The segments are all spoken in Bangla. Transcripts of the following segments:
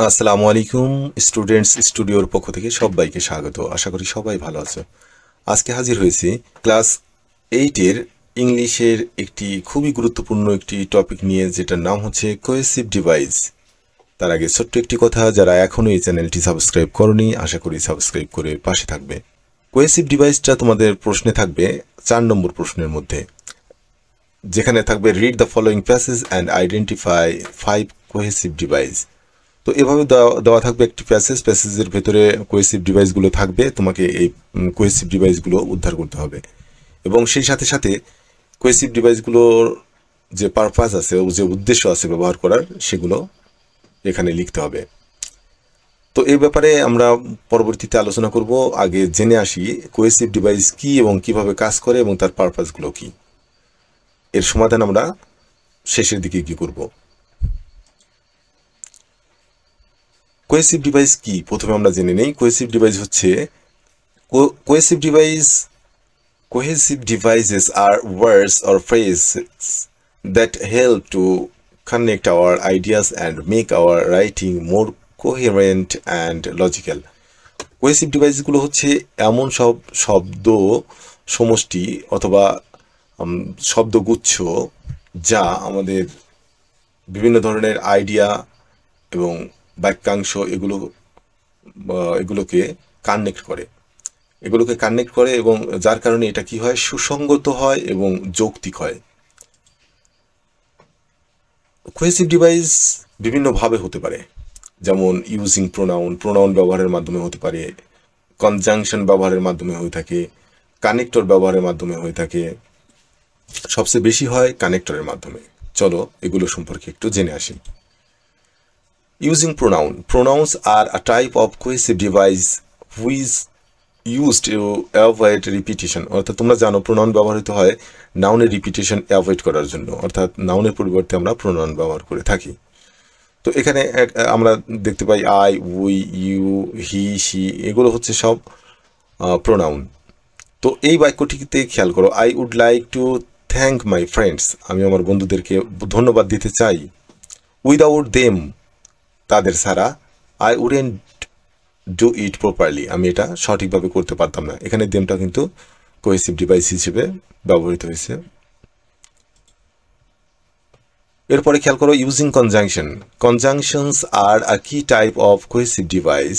আসসালামু আলাইকুম স্টুডেন্টস স্টুডিওর পক্ষ থেকে সবাইকে স্বাগত। আশা করি সবাই ভালো আছে। আজকে হাজির হয়েছি ক্লাস 8-এর ইংলিশের একটি খুবই গুরুত্বপূর্ণ একটি টপিক নিয়ে, যেটার নাম হচ্ছে কোহেসিভ ডিভাইস। তার আগে ছোট্ট একটি কথা, যারা এখনও এই চ্যানেলটি সাবস্ক্রাইব করনি আশা করি সাবস্ক্রাইব করে পাশে থাকবে। কোহেসিভ ডিভাইসটা তোমাদের প্রশ্নে থাকবে 4 নম্বর প্রশ্নের মধ্যে, যেখানে থাকবে read the following passage and identify 5 cohesive device. তো এভাবে দেওয়া থাকবে একটি প্যাসেজের ভেতরে কোহেসিভ ডিভাইসগুলো থাকবে, তোমাকে এই কোহেসিভ ডিভাইসগুলো উদ্ধার করতে হবে। এবং সেই সাথে সাথে কোহেসিভ ডিভাইসগুলোর যে পারপাস আছে, যে উদ্দেশ্য আছে ব্যবহার করার, সেগুলো এখানে লিখতে হবে। তো এই ব্যাপারে আমরা পরবর্তীতে আলোচনা করব। আগে জেনে আসি কোহেসিভ ডিভাইস কি এবং কিভাবে কাজ করে এবং তার পারপাসগুলো কি। এর সমাধান আমরা শেষের দিকে কি করব। কোহেসিভ ডিভাইস কি প্রথমে আমরা জেনে নেই। কোহেসিভ ডিভাইস হচ্ছে cohesive device cohesive devices are words or phrases that help to connect our ideas and make our writing more coherent and logical. Cohesive ডিভাইসগুলো হচ্ছে এমন সব শব্দ সমষ্টি অথবা শব্দগুচ্ছ যা আমাদের বিভিন্ন ধরনের আইডিয়া এবং বাক্যাংশ এগুলোকে কানেক্ট করে এবং যার কারণে এটা কি হয়, সুসংগত হয় এবং যৌক্তিক হয়। কোহেসিভ ডিভাইস বিভিন্নভাবে হতে পারে, যেমন ইউজিং প্রোনাউন ব্যবহারের মাধ্যমে হতে পারে, কনজাংশন ব্যবহারের মাধ্যমে হয়ে থাকে, কানেক্টর ব্যবহারের মাধ্যমে হয়ে থাকে। সবচেয়ে বেশি হয় কানেক্টরের মাধ্যমে। চলো এগুলো সম্পর্কে একটু জেনে আসি। Using pronouns are a type of cohesive device which used to avoid repetition। অর্থাৎ তোমরা জানো প্রোনাউন ব্যবহৃত হয় নাউনের রিপিটেশন অ্যাভয়েড করার জন্য, অর্থাৎ নাউনের পরিবর্তে আমরা প্রোনাউন ব্যবহার করে থাকি। তো এখানে আমরা দেখতে পাই I, we, you, he, she, এগুলো হচ্ছে সব প্রোনাউন। তো এই বাক্যটিতে খেয়াল করো, I would like to thank my friends. আমি আমার বন্ধুদেরকে ধন্যবাদ দিতে চাই। উইদাউট দেম, তাদের ছাড়া, I wouldn't do it properly, আমি এটা সঠিকভাবে করতে পারতাম না। এখানে দেমটা কিন্তু কোহেসিভ ডিভাইস হিসেবে ব্যবহৃত হয়েছে। এরপরে খেয়াল করো ইউজিং কনজাংশনস আর আ কি type of cohesive device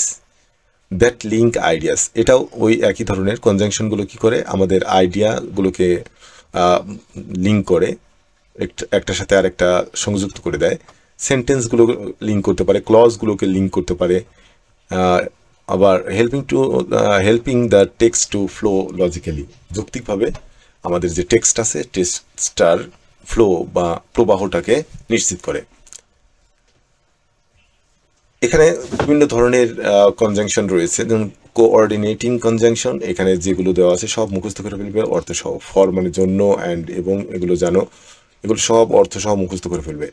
that link ideas. এটাও ওই একই ধরনের। কনজাংশনগুলো কি করে, আমাদের আইডিয়াগুলোকে লিঙ্ক করে, একটার সাথে আর একটা সংযুক্ত করে দেয়। সেন্টেন্সগুলো লিঙ্ক করতে পারে, ক্লজগুলোকে লিঙ্ক করতে পারে, আবার helping the text to flow logically. যৌক্তিকভাবে আমাদের যে টেক্সট আছে, টেক্সটার ফ্লো বা প্রবাহটাকে নিশ্চিত করে। এখানে বিভিন্ন ধরনের কনজাংশন রয়েছে, যেমন কোঅর্ডিনেটিং কনজাংশন। এখানে যেগুলো দেওয়া আছে সব মুখস্থ করে ফেলবে, অর্থ সহ। ফর মানে জন্য, অ্যান্ড এবং, এগুলো জানো, এগুলো সব অর্থ সহ মুখস্থ করে ফেলবে।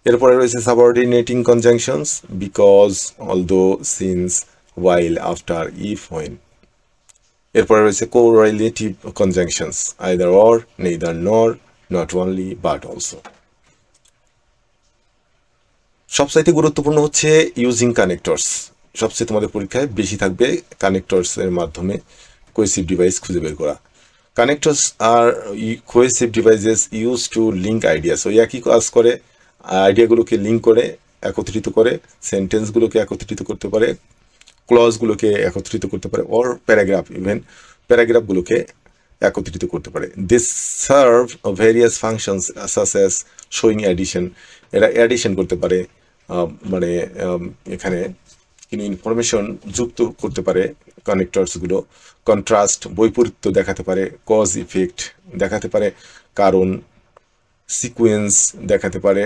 এরপরে রয়েছে subordinating conjunctions, because, although, since, while, after, if, when। এরপরে রয়েছে correlative conjunctions, either or, neither নর, নট অনলি, বাট অলসো। সবচাইতে গুরুত্বপূর্ণ হচ্ছে ইউজিং কানেক্টরস। সবচেয়ে তোমাদের পরীক্ষায় বেশি থাকবে কানেক্টরস এর মাধ্যমে কোহেসিভ ডিভাইস খুঁজে বের করা। কানেক্টরস আর cohesive devices use to link ideas. ওই একই কাজ করে, আইডিয়াগুলোকে লিঙ্ক করে, একত্রিত করে, সেন্টেন্সগুলোকে একত্রিত করতে পারে, ক্লজগুলোকে একত্রিত করতে পারে, অর প্যারাগ্রাফগুলোকে একত্রিত করতে পারে। This serve various functions such as showing addition. এরা অ্যাডিশন করতে পারে, মানে এখানে কিন্তু ইনফরমেশন যুক্ত করতে পারে কানেক্টরসগুলো। কন্ট্রাস্ট, বৈপরীত্য দেখাতে পারে। কজ ইফেক্ট দেখাতে পারে, কারণ। সিকুয়েন্স দেখাতে পারে,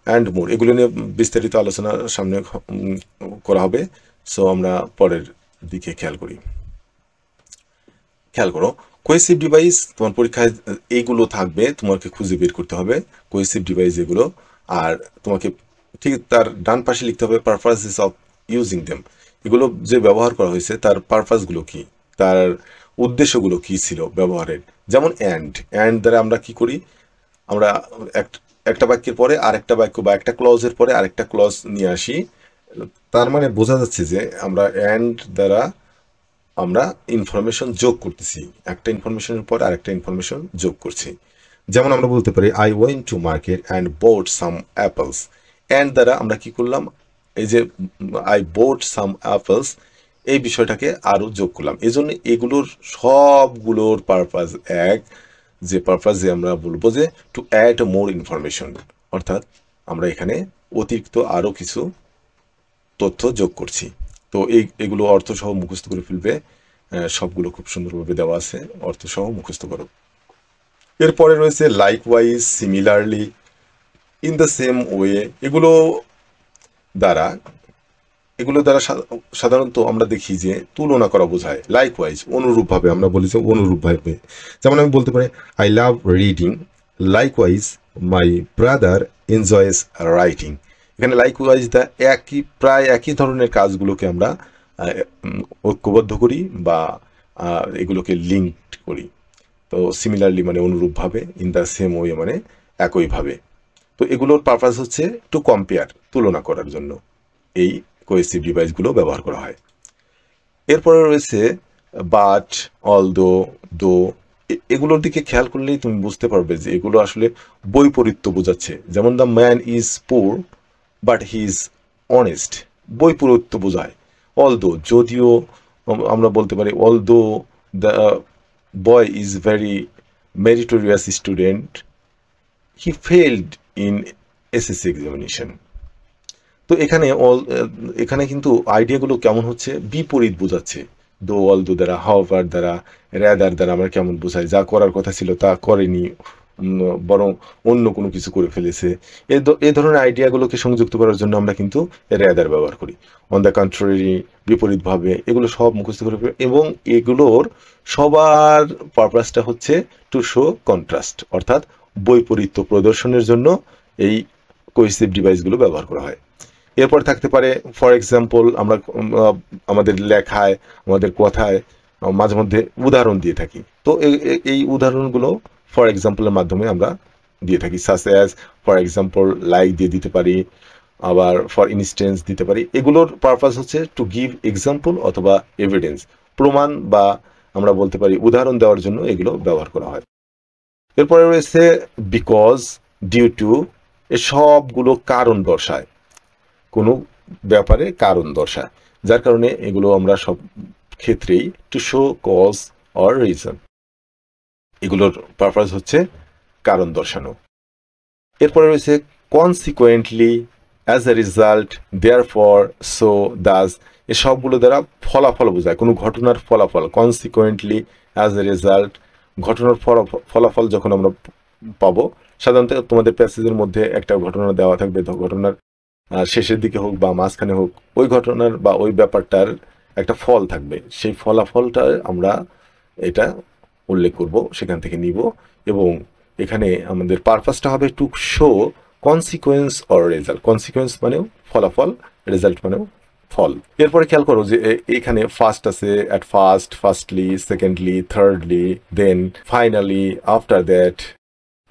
অ্যান্ড মোর। এগুলো নিয়ে বিস্তারিত আলোচনা সামনে করা হবে। সো আমরা পরের দিকে খেয়াল করো কোহেসিভ ডিভাইস। তোমার পরীক্ষায় এইগুলো থাকবে, তোমাকে খুঁজে বের করতে হবে কোহেসিভ ডিভাইস এগুলো। আর তোমাকে ঠিক তার ডান পাশে লিখতে হবে পারপাসেস অফ ইউজিং দেম। এগুলো যে ব্যবহার করা হয়েছে তার পারপাসগুলো কি, তার উদ্দেশ্যগুলো কি ছিল ব্যবহারের। যেমন অ্যান্ড দ্বারা আমরা কি করি, আমরা একটা বাক্যের পরে আরেকটা বাক্য বা একটা ক্লজের পরে আরেকটা ক্লজ নিয়ে আসি, তার মানে বোঝা যাচ্ছে যে আমরা অ্যান্ড দ্বারা আমরা ইনফরমেশন যোগ করতেছি, একটা ইনফরমেশনের পর আরেকটা ইনফরমেশন যোগ করছি। যেমন আমরা বলতে পারি I went to market and boat some apples. And দ্বারা আমরা কি করলাম, এই যে আই বোট সাম অ্যাপলস, এই বিষয়টাকে আরও যোগ করলাম। এই জন্য এগুলোর সবগুলোর পারপাস এক, যে পারপাস যে আমরা বলবো যে টু অ্যাড মোর ইনফরমেশন, অর্থাৎ আমরা এখানে অতিরিক্ত আরও কিছু তথ্য যোগ করছি। তো এগুলো অর্থসহ মুখস্থ করে ফেলবে, সবগুলো খুব সুন্দরভাবে দেওয়া আছে, অর্থসহ মুখস্থ করো। এরপরে রয়েছে likewise, similarly, in the same way. দ্বারা এগুলো দ্বারা সাধারণত আমরা দেখি যে তুলনা করা বোঝায়। লাইকওয়াইজ অনুরূপভাবে, আমরা বলি যে অনুরূপভাবে। যেমন আমি বলতে পারি I love reading, likewise my brother enjoys writing. এখানে লাইকওয়াইজ দ্য প্রায় একই ধরনের কাজগুলোকে আমরা ঐক্যবদ্ধ করি বা এগুলোকে লিঙ্কড করি। তো সিমিলারলি মানে অনুরূপভাবে, ইন দ্য সেম ওয়ে মানে একইভাবে। তো এগুলোর পারপাস হচ্ছে টু কম্পেয়ার, তুলনা করার জন্য এই কোহেসিভ ডিভাইসগুলো ব্যবহার করা হয়। এরপরে রয়েছে বাট, অলদো, দো। এগুলোর দিকে খেয়াল করলেই তুমি বুঝতে পারবে যে এগুলো আসলে বৈপরীত্য বোঝাচ্ছে। যেমন the man is poor but he is honest, বৈপরীত্য বোঝায়। অলদো, যদিও আমরা বলতে পারি although the boy is very meritorious student, he failed in SSC examination. তো এখানে কিন্তু আইডিয়াগুলো কেমন হচ্ছে, বিপরীত বোঝাচ্ছে। দো, অলদো দ্বারা, হাউএভার দ্বারা, র্যাদার দ্বারা আমরা কেমন বোঝাই, যা করার কথা ছিল তা করেনি, বরং অন্য কোনো কিছু করে ফেলেছে। এ ধরনের আইডিয়াগুলোকে সংযুক্ত করার জন্য আমরা কিন্তু র্যাদার ব্যবহার করি। অন দ্য কন্ট্রারি, বিপরীতভাবে, এগুলো সব মুখস্থ করে ফেলি। এবং এগুলোর সবার পারপাসটা হচ্ছে টু শো কন্ট্রাস্ট, অর্থাৎ বৈপরীত্য প্রদর্শনের জন্য এই কোহেসিভ ডিভাইসগুলো ব্যবহার করা হয়। এরপর থাকতে পারে ফর এক্সাম্পল, আমরা আমাদের লেখায়, আমাদের কথায় মাঝে মধ্যে উদাহরণ দিয়ে থাকি। তো এই উদাহরণগুলো ফর এক্সাম্পলের মাধ্যমে আমরা দিয়ে থাকি। Such as, for example, like দিয়ে দিতে পারি, আবার ফর ইনস্টেন্স দিতে পারি। এগুলোর পারপাস হচ্ছে টু গিভ এক্সাম্পল অথবা এভিডেন্স, প্রমাণ বা আমরা বলতে পারি উদাহরণ দেওয়ার জন্য এগুলো ব্যবহার করা হয়। এরপরে রয়েছে বিকজ, ডিউ টু। এ সবগুলো কারণ দর্শায়, কোনো ব্যাপারে কারণ দর্শায়, যার কারণে এগুলো আমরা সব ক্ষেত্রেই to show cause or reason, এগুলোর পারপাস হচ্ছে কারণ দর্শানো। এরপরে রয়েছে consequently, as a result, therefore, so, thus. এ সবগুলো দ্বারা ফলাফল বোঝায়, কোনো ঘটনার ফলাফল। কনসিকুয়েন্টলি, অ্যাজ এ রেজাল্ট, ঘটনার ফলাফল যখন আমরা পাবো, সাধারণত তোমাদের প্যাসেজের মধ্যে একটা ঘটনা দেওয়া থাকবে, ঘটনার শেষের দিকে হোক বা মাঝখানে হোক, ওই ঘটনার বা ওই ব্যাপারটার একটা ফল থাকবে, সেই ফলাফলটা আমরা এটা উল্লেখ করব, সেখান থেকে নিব। এবং এখানে আমাদের পারপাসটা হবে to show consequence or result. Consequence মানেও ফলাফল, রেজাল্ট মানেও ফল। এরপরে খেয়াল করো যে এখানে ফার্স্ট আছে, at first, firstly, secondly, thirdly, then, finally, after that,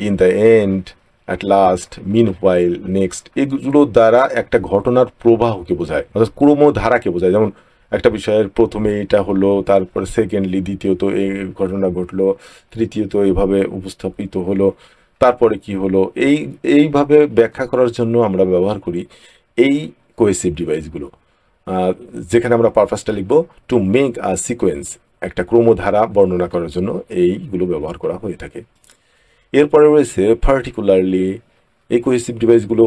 in the end, at last, meanwhile, next. এগুলো দ্বারা একটা ঘটনার প্রবাহকে বোঝায়, অর্থাৎ ক্রমধারাকে বোঝায়। যেমন একটা বিষয়ের প্রথমে এটা হলো, তারপর সেকেন্ডলি দ্বিতীয়ত এই ঘটনা ঘটলো, তৃতীয়ত এইভাবে উপস্থাপিত হলো, তারপরে কি হলো, এইভাবে ব্যাখ্যা করার জন্য আমরা ব্যবহার করি এই কোহেসিভ ডিভাইসগুলো। যেখানে আমরা পারপাসটা লিখব টু মেক আ সিকোয়েন্স, একটা ক্রমধারা বর্ণনা করার জন্য এইগুলো ব্যবহার করা হয়ে থাকে। এরপরে রয়েছে পার্টিকুলারলি। এই কোহেসিভ ডিভাইসগুলো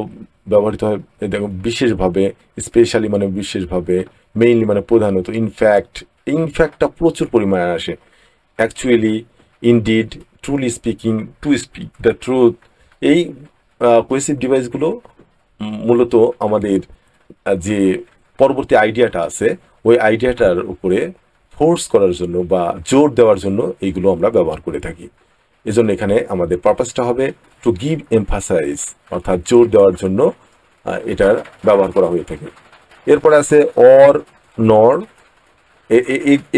ব্যবহৃত হয় দেখো বিশেষভাবে, স্পেশালি মানে বিশেষভাবে, মেইনলি মানে প্রধানত, ইনফ্যাক্ট, ইনফ্যাক্টটা প্রচুর পরিমাণে আসে, actually, indeed, truly speaking, to speak the truth. এই কোহেসিভ ডিভাইসগুলো মূলত আমাদের যে পরবর্তী আইডিয়াটা আছে, ওই আইডিয়াটার উপরে ফোর্স করার জন্য বা জোর দেওয়ার জন্য এইগুলো আমরা ব্যবহার করে থাকি। এজন্য এখানে আমাদের পারপাসটা হবে টু গিভ এমফাসাইজ, অর্থাৎ জোর দেওয়ার জন্য এটার ব্যবহার করা হয়ে থাকে। এরপরে আছে অর, নর।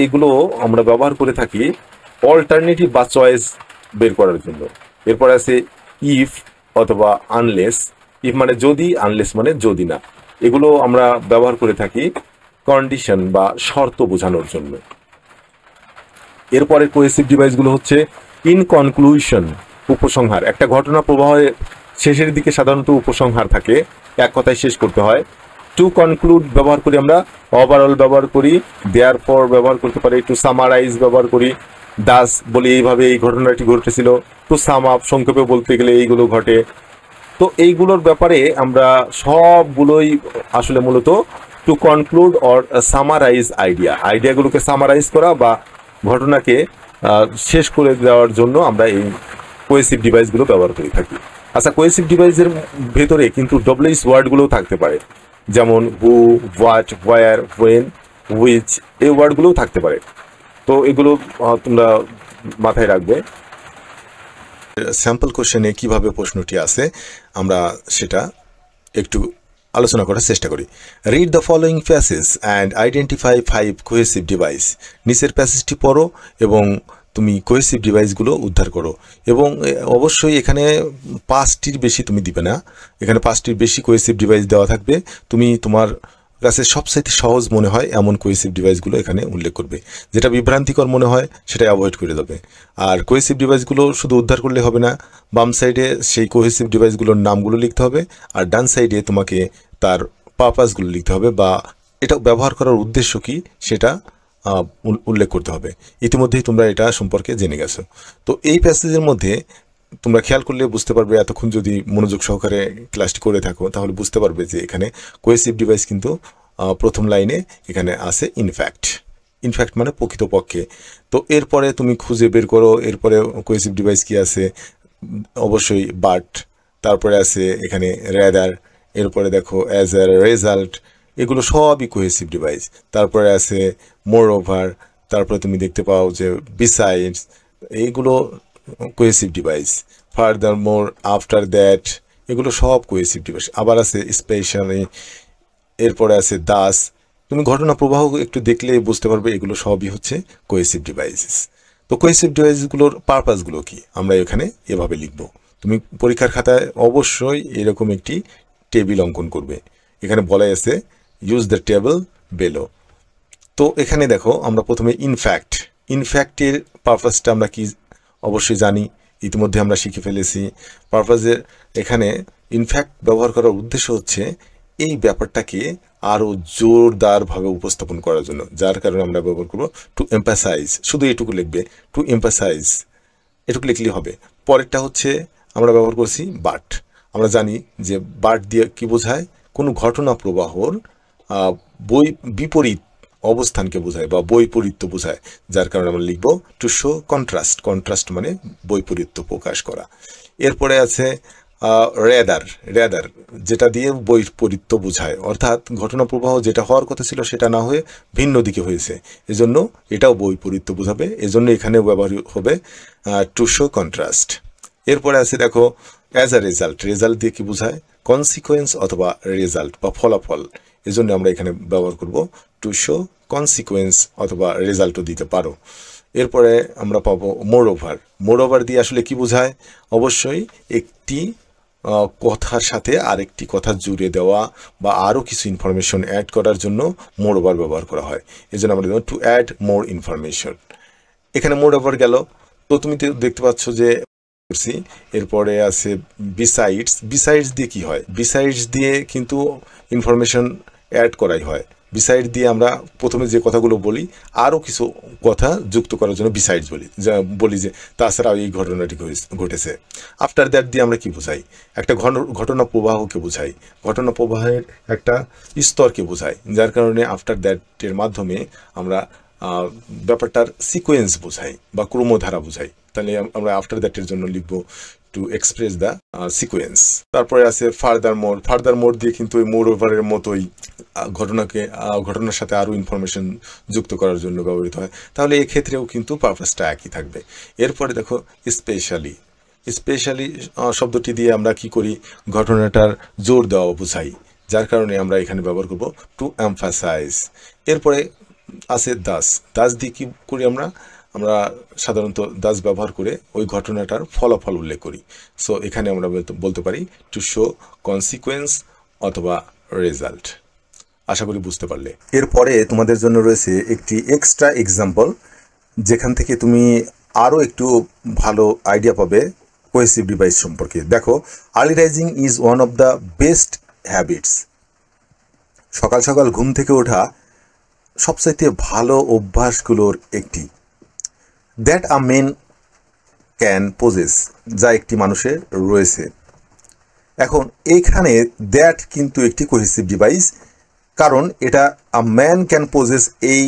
এগুলো আমরা ব্যবহার করে থাকি অল্টারনেটিভ বা চয়েস বের করার জন্য। এরপরে আছে ইফ অথবা আনলেস। ইফ মানে যদি, আনলেস মানে যদি না। এগুলো আমরা ব্যবহার করে থাকি কন্ডিশন বা শর্ত বোঝানোর জন্য। এরপরে কোহেসিভ ডিভাইসগুলো হচ্ছে ইন কনক্লুশন, উপসংহার। একটা ঘটনা প্রবাহের শেষের দিকে সাধারণত উপসংহার থাকে, এক কথায় শেষ করতে হয়। টু কনক্লুড ব্যবহার করি আমরা, ওভারঅল ব্যবহার করি, দেয়ার পর ব্যবহার করতে পারি, টু সামারাইজ ব্যবহার করি, দাস বলি এইভাবে এই ঘটনাটি ঘটেছিল। টু সাম আপ, সংক্ষেপে বলতে গেলে এইগুলো ঘটে। তো এইগুলোর ব্যাপারে আমরা সবগুলোই আসলে মূলত টু কনক্লুড অর সামারাইজ আইডিয়াগুলোকে সামারাইজ করা বা ঘটনাকে শেষ করে দেওয়ার জন্য আমরা এই কোহেসিভ ডিভাইসগুলো ব্যবহার করে থাকি। আচ্ছা, কোহেসিভ ডিভাইসের ভেতরে কিন্তু ডব্লিউএইচ ওয়ার্ডগুলোও থাকতে পারে, যেমন হু, হোয়াট, হোয়ার, হোয়েন, হুইচ, এই ওয়ার্ডগুলোও থাকতে পারে। তো এগুলো তোমরা মাথায় রাখবে। স্যাম্পল কোশ্চেনে কিভাবে প্রশ্নটি আসে আমরা সেটা একটু আলোচনা করার চেষ্টা করি। Read the following passage and identify 5 cohesive device. নিচের প্যাসেজটি পড়ো এবং তুমি কোহেসিভ ডিভাইসগুলো উদ্ধার করো। এবং অবশ্যই এখানে 5টির বেশি তুমি দিবে না, এখানে 5টির বেশি কোহেসিভ ডিভাইস দেওয়া থাকবে। তুমি তোমার কাছে সবচাইতে সহজ মনে হয় এমন কোহেসিভ ডিভাইসগুলো এখানে উল্লেখ করবে, যেটা বিভ্রান্তিকর মনে হয় সেটা অ্যাভয়েড করে দেবে। আর কোহেসিভ ডিভাইসগুলো শুধু উদ্ধার করলে হবে না, বাম সাইডে সেই কোহেসিভ ডিভাইসগুলোর নামগুলো লিখতে হবে, আর ডান সাইডে তোমাকে তার পারপাসগুলো লিখতে হবে বা এটা ব্যবহার করার উদ্দেশ্য কি সেটা উল্লেখ করতে হবে। ইতিমধ্যেই তোমরা এটা সম্পর্কে জেনে গেছো। তো এই প্যাসেজের মধ্যে তোমরা খেয়াল করলে বুঝতে পারবে, এতক্ষণ যদি মনোযোগ সহকারে ক্লাসটি করে থাকো তাহলে বুঝতে পারবে যে এখানে কোহেসিভ ডিভাইস কিন্তু প্রথম লাইনে এখানে আছে ইনফ্যাক্ট মানে প্রকৃতপক্ষে। তো এরপরে তুমি খুঁজে বের করো এরপরে কোহেসিভ ডিভাইস কি আছে। অবশ্যই বাট, তারপরে আছে এখানে রেদার, এরপরে দেখো অ্যাজ এ রেজাল্ট, এগুলো সবই কোহেসিভ ডিভাইস। তারপরে আছে মোর ওভার, তারপরে তুমি দেখতে পাও যে বিসাইডস, এইগুলো cohesive device. Further more, after that, এগুলো সব কোহেসিভ ডিভাইস। আবার আছে স্পেশালি, এরপরে আছে দাস। তুমি ঘটনা প্রবাহ একটু দেখলে বুঝতে পারবে এগুলো সবই হচ্ছে কোহেসিভ ডিভাইসেস। তো কোহেসিভ ডিভাইসগুলোর পারপাসগুলো কি আমরা এখানে এভাবে লিখব। তুমি পরীক্ষার খাতায় অবশ্যই এরকম একটি টেবিল অঙ্কন করবে। এখানে বলা আছে ইউজ দ্য টেবল বেলো। তো এখানে দেখো আমরা প্রথমে ইনফ্যাক্টের পারপাসটা আমরা কি অবশ্যই জানি, ইতিমধ্যে আমরা শিখে ফেলেছি। পারপাসের এখানে ইনফ্যাক্ট ব্যবহার করার উদ্দেশ্য হচ্ছে এই ব্যাপারটাকে আরও জোরদারভাবে উপস্থাপন করার জন্য, যার কারণে আমরা ব্যবহার করবো টু এম্পাসাইজ। শুধু এটুকু লিখবে, টু এম্পাসাইজ, এটুকু লিখলেই হবে। পরেরটা হচ্ছে আমরা ব্যবহার করছি বাট। আমরা জানি যে বাট দিয়ে কি বোঝায়, কোনো ঘটনা প্রবাহর বিপরীত অবস্থানকে বোঝায় বা বৈপরীত্য বোঝায়, যার কারণে আমরা লিখব টু শো কন্ট্রাস্ট মানে বৈপরীত্য প্রকাশ করা। এরপরে আছে রেদার, যেটা দিয়ে বৈপরীত্য বোঝায়, অর্থাৎ ঘটনা প্রবাহ যেটা হওয়ার কথা ছিল সেটা না হয়ে ভিন্ন দিকে হয়েছে, এজন্য এটাও বৈপরীত্য বোঝাবে, এজন্য এখানেও ব্যবহার হবে টু শো কন্ট্রাস্ট। এরপরে আছে দেখো অ্যাজ আ রেজাল্ট দিয়ে কি বোঝায়, কনসিকোয়েন্স অথবা রেজাল্ট বা ফলাফল, এজন্য আমরা এখানে ব্যবহার করব টু শো কনসিকোয়েন্স অথবা রেজাল্টও দিতে পারো। এরপরে আমরা পাবো মোর ওভার দিয়ে আসলে কি বোঝায়, অবশ্যই একটি কথার সাথে আরেকটি কথা জুড়ে দেওয়া বা আরও কিছু ইনফরমেশন অ্যাড করার জন্য মোর ওভার ব্যবহার করা হয়, এজন্য আমরা টু অ্যাড মোর ইনফরমেশন। এখানে মোর ওভার গেল। তো তুমি দেখতে পাচ্ছ যে এরপরে আছে বিসাইডস দিয়ে কি হয়, বিসাইডস দিয়ে কিন্তু ইনফরমেশন অ্যাড করাই হয়। বিসাইড দিয়ে আমরা প্রথমে যে কথাগুলো বলি আরও কিছু কথা যুক্ত করার জন্য বিসাইডস বলি যে তাছাড়াও এই ঘটনাটি ঘটেছে। আফটার দ্যাট দিয়ে আমরা কি বোঝাই, একটা ঘটনা প্রবাহকে বোঝাই, ঘটনা প্রবাহের একটা স্তরকে বোঝাই, যার কারণে আফটার দ্যাটের মাধ্যমে আমরা ব্যাপারটার সিকোয়েন্স বোঝাই বা ক্রমধারা বোঝাই। তাহলে আমরা আফটার দ্যাটের জন্য লিখবো টু এক্সপ্রেস দ্য সিকোয়েন্স। তারপরে আছে ফার্দার মোর দিয়ে কিন্তু ওই মোর ওভারের মতোই ঘটনার সাথে আরও ইনফরমেশন যুক্ত করার জন্য ব্যবহৃত হয়, তাহলে এক্ষেত্রেও কিন্তু পারপাসটা একই থাকবে। এরপরে দেখো স্পেশালি শব্দটি দিয়ে আমরা কি করি, ঘটনাটার জোর দেওয়া বোঝাই, যার কারণে আমরা এখানে ব্যবহার করব টু এমফাসাইজ। এরপরে আছে দাস দিয়ে কি করি আমরা সাধারণত দাস ব্যবহার করে ওই ঘটনাটার ফলাফল উল্লেখ করি। সো এখানে আমরা বলতে পারি টু শো কনসিকোয়েন্স অথবা রেজাল্ট। আশা করি বুঝতে পারলে। এরপরে তোমাদের জন্য রয়েছে একটি এক্সট্রা এক্সাম্পল, যেখান থেকে তুমি আরও একটু ভালো আইডিয়া পাবে কোহেসিভ ডিভাইস সম্পর্কে। দেখো, early rising is one of the best habits. সকাল সকাল ঘুম থেকে ওঠা সবচাইতে ভালো অভ্যাসগুলোর একটি। That a man can possess, যা একটি মানুষের রয়েছে। এখন এইখানে দ্যাট কিন্তু একটি কোহেসিভ ডিভাইস, কারণ এটা আ ম্যান ক্যান পজেস এই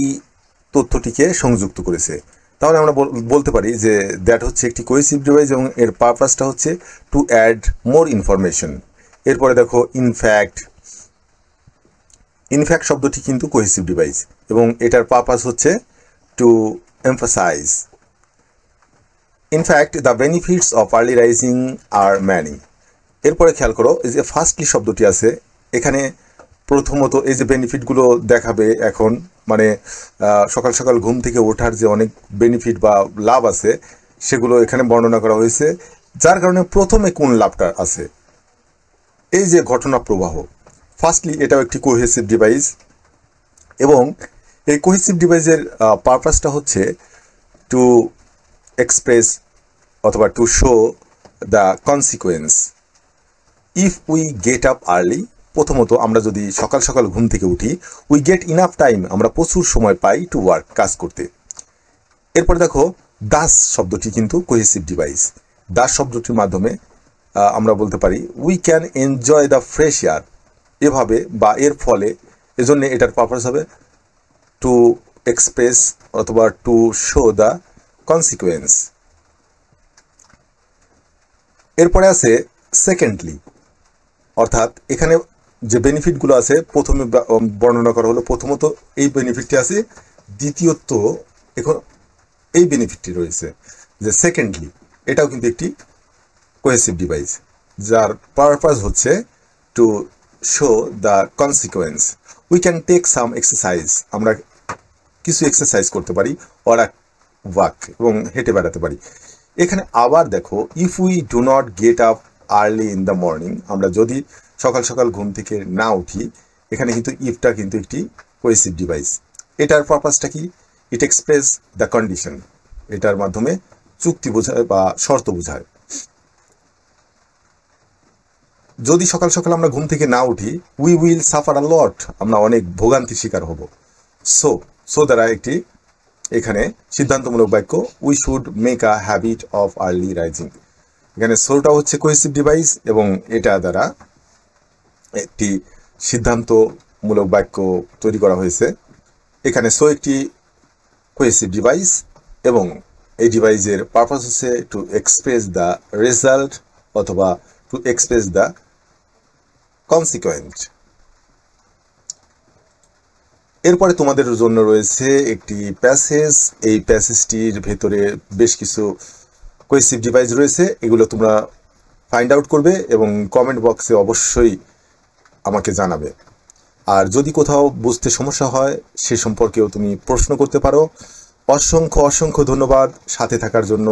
তথ্যটিকে সংযুক্ত করেছে। তাহলে আমরা বলতে পারি যে দ্যাট হচ্ছে একটি কোহেসিভ ডিভাইস এবং এর পারপাসটা হচ্ছে টু অ্যাড মোর ইনফরমেশন। এরপরে দেখো ইনফ্যাক্ট শব্দটি কিন্তু কোহেসিভ ডিভাইস এবং এটার পারপাস হচ্ছে to emphasize. In fact the benefits of early rising are many. এরপরে খেয়াল করো, এই যে ফার্স্টলি শব্দটি আছে এখানে, প্রথমত এই যে বেনিফিটগুলো দেখাবে এখন, মানে সকাল সকাল ঘুম থেকে ওঠার যে অনেক বেনিফিট বা লাভ আছে সেগুলো এখানে বর্ণনা করা হয়েছে, যার কারণে প্রথমে কোন লাভটা আছে, এই যে ঘটনা প্রবাহ। ফার্স্টলি এটাও একটি কোহেসিভ ডিভাইস এবং এই কোহেসিভ ডিভাইসের পারপাসটা হচ্ছে টু এক্সপ্রেস অথবা two show the consequence. If we get up early, প্রথমত আমরা যদি সকাল সকাল ঘুম থেকে উঠি, উই গেট ইনাফ টাইম, আমরা প্রচুর সময় পাই টু ওয়ার্ক, কাজ করতে। এরপর দেখো দাস শব্দটি কিন্তু কোহেসিভ ডিভাইস। দাস শব্দটির মাধ্যমে আমরা বলতে পারি we can enjoy the fresh air, এভাবে বা এর ফলে, এজন্য এটার পারপাস হবে টু এক্সপ্রেস অথবা টু শো দ্য কনসিকুয়েন্স। এরপরে আছে সেকেন্ডলি, অর্থাৎ এখানে যে বেনিফিটগুলো আছে প্রথমে বর্ণনা করা হলো, প্রথমত এই বেনিফিটটি আছে, দ্বিতীয়ত এখন এই বেনিফিটটি রয়েছে যে সেকেন্ডলি, এটাও কিন্তু একটি কোহেসিভ ডিভাইস, যার পারপাস হচ্ছে to show the consequence. We can take some exercise, আমরা কিছু এক্সারসাইজ করতে পারি, অর ওয়াক এবং হেঁটে বেড়াতে পারি। এখানে আবার দেখো, if we do not get up early in the morning, আমরা যদি সকাল সকাল ঘুম থেকে না উঠি, এখানে কিন্তু ইফটা কিন্তু একটি কোহেসিভ ডিভাইস। এটার পারপাসটা কি? ইট এক্সপ্রেস দ্য কন্ডিশন, এটার মাধ্যমে চুক্তি বোঝায় বা শর্ত বোঝায়। যদি সকাল সকাল আমরা ঘুম থেকে না উঠি, উই উইল সাফার আ লট, আমরা অনেক ভোগান্তির শিকার হব। সো দ্বারা একটি এখানে সিদ্ধান্তমূলক বাক্য, we should make a habit of early rising. এখানে সোটা হচ্ছে কোহেসিভ ডিভাইস এবং এটা দ্বারা একটি সিদ্ধান্তমূলক বাক্য তৈরি করা হয়েছে। এখানে সো একটি কোহেসিভ ডিভাইস এবং এই ডিভাইসের পারপাস হচ্ছে টু এক্সপ্রেস দ্য রেজাল্ট অথবা টু এক্সপ্রেস দ্য কনসিকুয়েন্ট। এরপরে তোমাদের জন্য রয়েছে একটি প্যাসেজ, এই প্যাসেজটির ভেতরে বেশ কিছু কোহেসিভ ডিভাইস রয়েছে, এগুলো তোমরা ফাইন্ড আউট করবে এবং কমেন্ট বক্সে অবশ্যই আমাকে জানাবে। আর যদি কোথাও বুঝতে সমস্যা হয় সে সম্পর্কেও তুমি প্রশ্ন করতে পারো। অসংখ্য ধন্যবাদ সাথে থাকার জন্য।